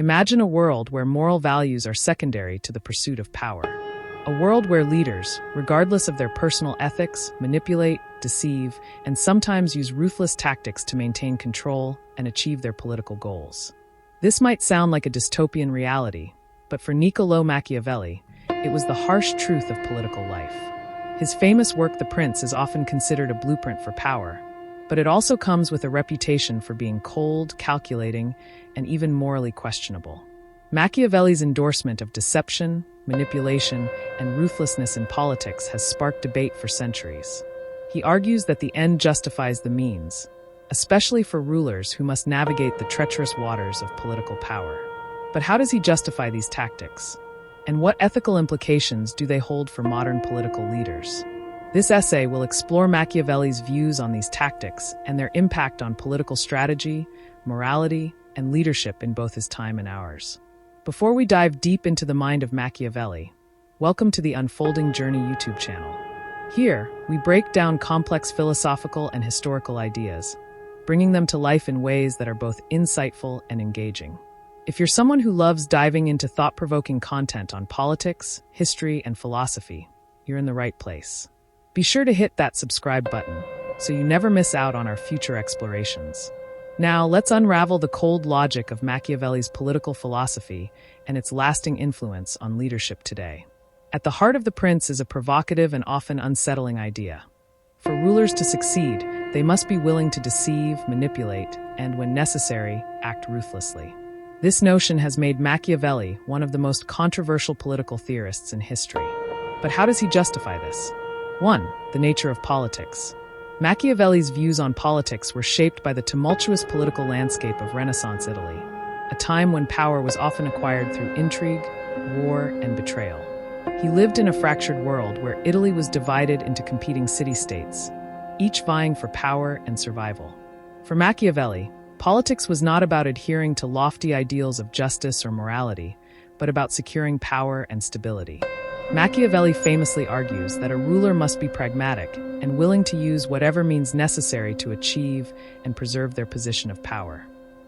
Imagine a world where moral values are secondary to the pursuit of power. A world where leaders, regardless of their personal ethics, manipulate, deceive, and sometimes use ruthless tactics to maintain control and achieve their political goals. This might sound like a dystopian reality, but for Niccolò Machiavelli, it was the harsh truth of political life. His famous work, The Prince, is often considered a blueprint for power, but it also comes with a reputation for being cold, calculating, and even morally questionable. Machiavelli's endorsement of deception, manipulation, and ruthlessness in politics has sparked debate for centuries. He argues that the end justifies the means, especially for rulers who must navigate the treacherous waters of political power. But how does he justify these tactics? And what ethical implications do they hold for modern political leaders? This essay will explore Machiavelli's views on these tactics and their impact on political strategy, morality, and leadership in both his time and ours. Before we dive deep into the mind of Machiavelli, welcome to the Unfolding Journey YouTube channel. Here, we break down complex philosophical and historical ideas, bringing them to life in ways that are both insightful and engaging. If you're someone who loves diving into thought-provoking content on politics, history, and philosophy, you're in the right place. Be sure to hit that subscribe button so you never miss out on our future explorations. Now, let's unravel the cold logic of Machiavelli's political philosophy and its lasting influence on leadership today. At the heart of The Prince is a provocative and often unsettling idea. For rulers to succeed, they must be willing to deceive, manipulate, and, when necessary, act ruthlessly. This notion has made Machiavelli one of the most controversial political theorists in history. But how does he justify this? 1. The nature of politics. Machiavelli's views on politics were shaped by the tumultuous political landscape of Renaissance Italy, a time when power was often acquired through intrigue, war, and betrayal. He lived in a fractured world where Italy was divided into competing city-states, each vying for power and survival. For Machiavelli, politics was not about adhering to lofty ideals of justice or morality, but about securing power and stability. Machiavelli famously argues that a ruler must be pragmatic and willing to use whatever means necessary to achieve and preserve their position of power.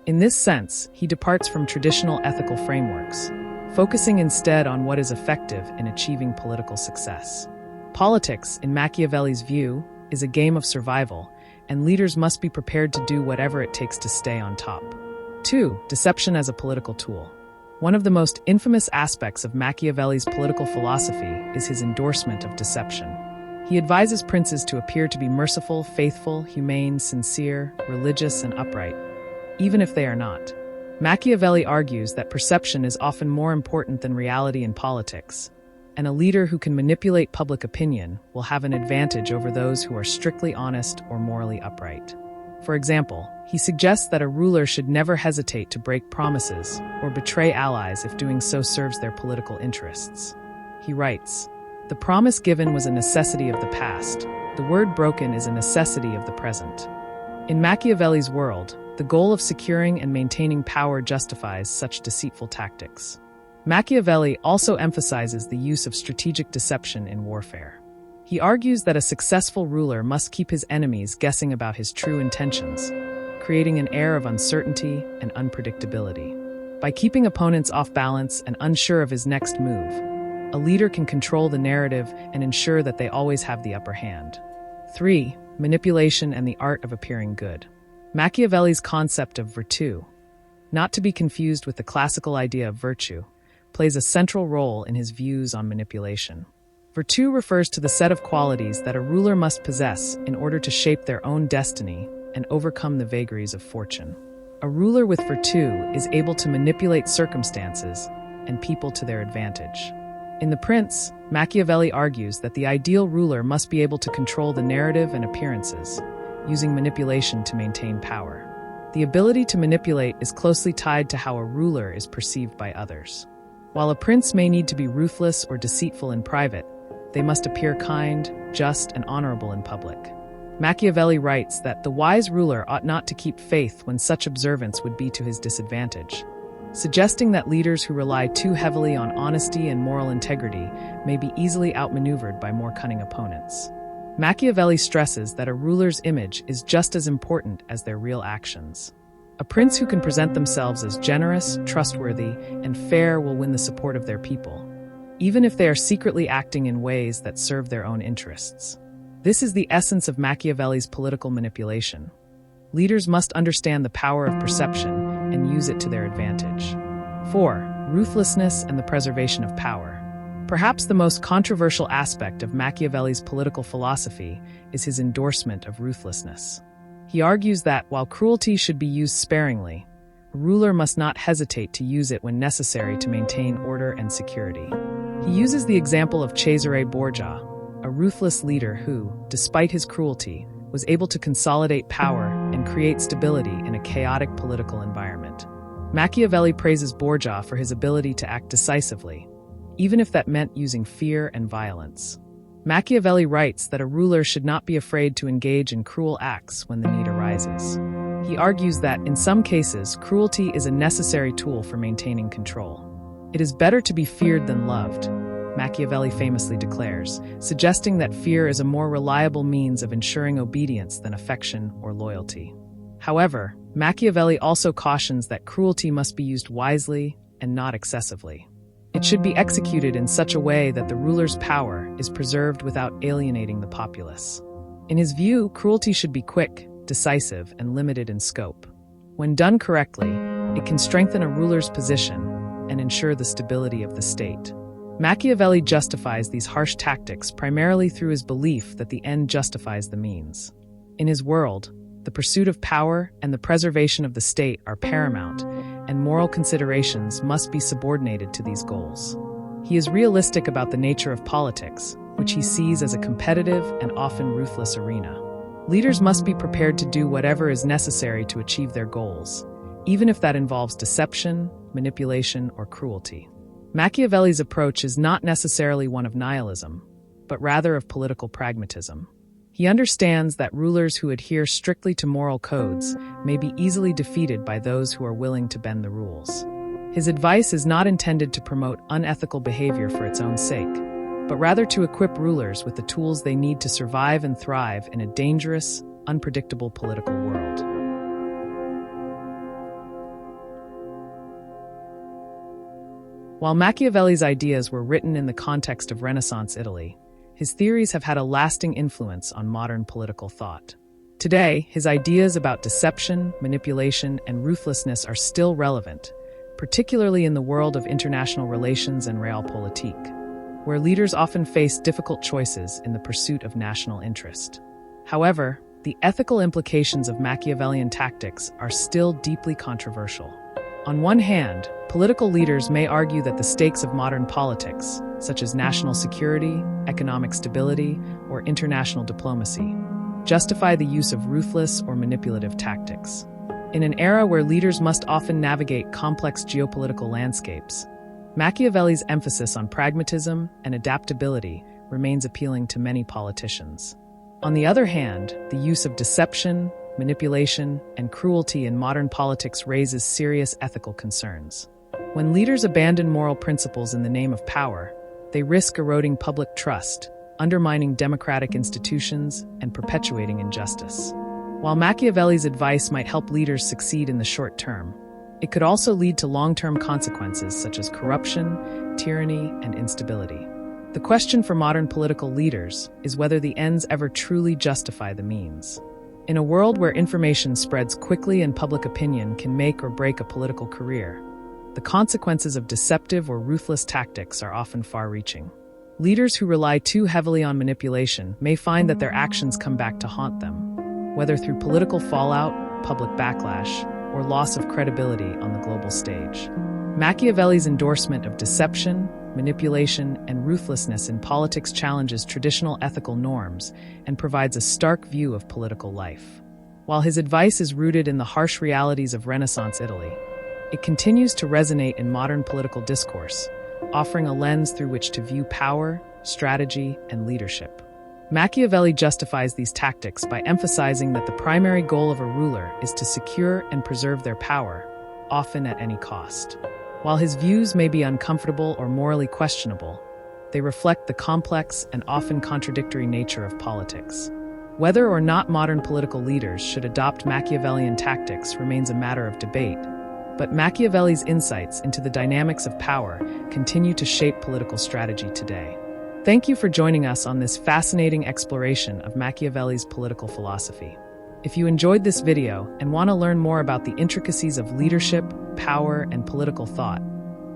In this sense, he departs from traditional ethical frameworks, focusing instead on what is effective in achieving political success. Politics, in Machiavelli's view, is a game of survival, and leaders must be prepared to do whatever it takes to stay on top. 2. Deception as a political tool. One of the most infamous aspects of Machiavelli's political philosophy is his endorsement of deception. He advises princes to appear to be merciful, faithful, humane, sincere, religious, and upright, even if they are not. Machiavelli argues that perception is often more important than reality in politics, and a leader who can manipulate public opinion will have an advantage over those who are strictly honest or morally upright. For example, he suggests that a ruler should never hesitate to break promises or betray allies if doing so serves their political interests. He writes, "The promise given was a necessity of the past. The word broken is a necessity of the present." In Machiavelli's world, the goal of securing and maintaining power justifies such deceitful tactics. Machiavelli also emphasizes the use of strategic deception in warfare. He argues that a successful ruler must keep his enemies guessing about his true intentions, creating an air of uncertainty and unpredictability. By keeping opponents off balance and unsure of his next move, a leader can control the narrative and ensure that they always have the upper hand. 3. Manipulation and the art of appearing good. Machiavelli's concept of virtue, not to be confused with the classical idea of virtue, plays a central role in his views on manipulation. Virtue refers to the set of qualities that a ruler must possess in order to shape their own destiny and overcome the vagaries of fortune. A ruler with virtue is able to manipulate circumstances and people to their advantage. In The Prince, Machiavelli argues that the ideal ruler must be able to control the narrative and appearances, using manipulation to maintain power. The ability to manipulate is closely tied to how a ruler is perceived by others. While a prince may need to be ruthless or deceitful in private, they must appear kind, just, and honorable in public. Machiavelli writes that the wise ruler ought not to keep faith when such observance would be to his disadvantage, suggesting that leaders who rely too heavily on honesty and moral integrity may be easily outmaneuvered by more cunning opponents. Machiavelli stresses that a ruler's image is just as important as their real actions. A prince who can present themselves as generous, trustworthy, and fair will win the support of their people, even if they are secretly acting in ways that serve their own interests. This is the essence of Machiavelli's political manipulation. Leaders must understand the power of perception and use it to their advantage. 4. Ruthlessness and the preservation of power. Perhaps the most controversial aspect of Machiavelli's political philosophy is his endorsement of ruthlessness. He argues that, while cruelty should be used sparingly, a ruler must not hesitate to use it when necessary to maintain order and security. He uses the example of Cesare Borgia, a ruthless leader who, despite his cruelty, was able to consolidate power and create stability in a chaotic political environment. Machiavelli praises Borgia for his ability to act decisively, even if that meant using fear and violence. Machiavelli writes that a ruler should not be afraid to engage in cruel acts when the need arises. He argues that, in some cases, cruelty is a necessary tool for maintaining control. It is better to be feared than loved, Machiavelli famously declares, suggesting that fear is a more reliable means of ensuring obedience than affection or loyalty. However, Machiavelli also cautions that cruelty must be used wisely and not excessively. It should be executed in such a way that the ruler's power is preserved without alienating the populace. In his view, cruelty should be quick, decisive, and limited in scope. When done correctly, it can strengthen a ruler's position and ensure the stability of the state. Machiavelli justifies these harsh tactics primarily through his belief that the end justifies the means. In his world, the pursuit of power and the preservation of the state are paramount, and moral considerations must be subordinated to these goals. He is realistic about the nature of politics, which he sees as a competitive and often ruthless arena. Leaders must be prepared to do whatever is necessary to achieve their goals, even if that involves deception, manipulation, or cruelty. Machiavelli's approach is not necessarily one of nihilism, but rather of political pragmatism. He understands that rulers who adhere strictly to moral codes may be easily defeated by those who are willing to bend the rules. His advice is not intended to promote unethical behavior for its own sake, but rather to equip rulers with the tools they need to survive and thrive in a dangerous, unpredictable political world. While Machiavelli's ideas were written in the context of Renaissance Italy, his theories have had a lasting influence on modern political thought. Today, his ideas about deception, manipulation, and ruthlessness are still relevant, particularly in the world of international relations and Realpolitik, where leaders often face difficult choices in the pursuit of national interest. However, the ethical implications of Machiavellian tactics are still deeply controversial. On one hand, political leaders may argue that the stakes of modern politics, such as national security, economic stability, or international diplomacy, justify the use of ruthless or manipulative tactics. In an era where leaders must often navigate complex geopolitical landscapes, Machiavelli's emphasis on pragmatism and adaptability remains appealing to many politicians. On the other hand, the use of deception, manipulation, and cruelty in modern politics raises serious ethical concerns. When leaders abandon moral principles in the name of power, they risk eroding public trust, undermining democratic institutions, and perpetuating injustice. While Machiavelli's advice might help leaders succeed in the short term, it could also lead to long-term consequences such as corruption, tyranny, and instability. The question for modern political leaders is whether the ends ever truly justify the means. In a world where information spreads quickly and public opinion can make or break a political career, the consequences of deceptive or ruthless tactics are often far-reaching. Leaders who rely too heavily on manipulation may find that their actions come back to haunt them, whether through political fallout, public backlash, or loss of credibility on the global stage. Machiavelli's endorsement of deception, manipulation, and ruthlessness in politics challenges traditional ethical norms and provides a stark view of political life. While his advice is rooted in the harsh realities of Renaissance Italy, it continues to resonate in modern political discourse, offering a lens through which to view power, strategy, and leadership. Machiavelli justifies these tactics by emphasizing that the primary goal of a ruler is to secure and preserve their power, often at any cost. While his views may be uncomfortable or morally questionable, they reflect the complex and often contradictory nature of politics. Whether or not modern political leaders should adopt Machiavellian tactics remains a matter of debate, but Machiavelli's insights into the dynamics of power continue to shape political strategy today. Thank you for joining us on this fascinating exploration of Machiavelli's political philosophy. If you enjoyed this video and want to learn more about the intricacies of leadership, power, and political thought,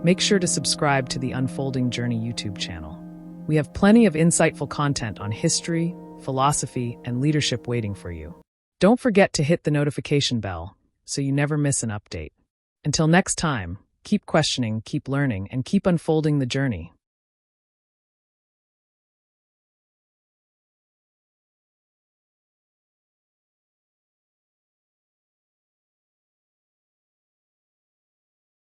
make sure to subscribe to the Unfolding Journey YouTube channel. We have plenty of insightful content on history, philosophy, and leadership waiting for you. Don't forget to hit the notification bell so you never miss an update. Until next time, keep questioning, keep learning, and keep unfolding the journey.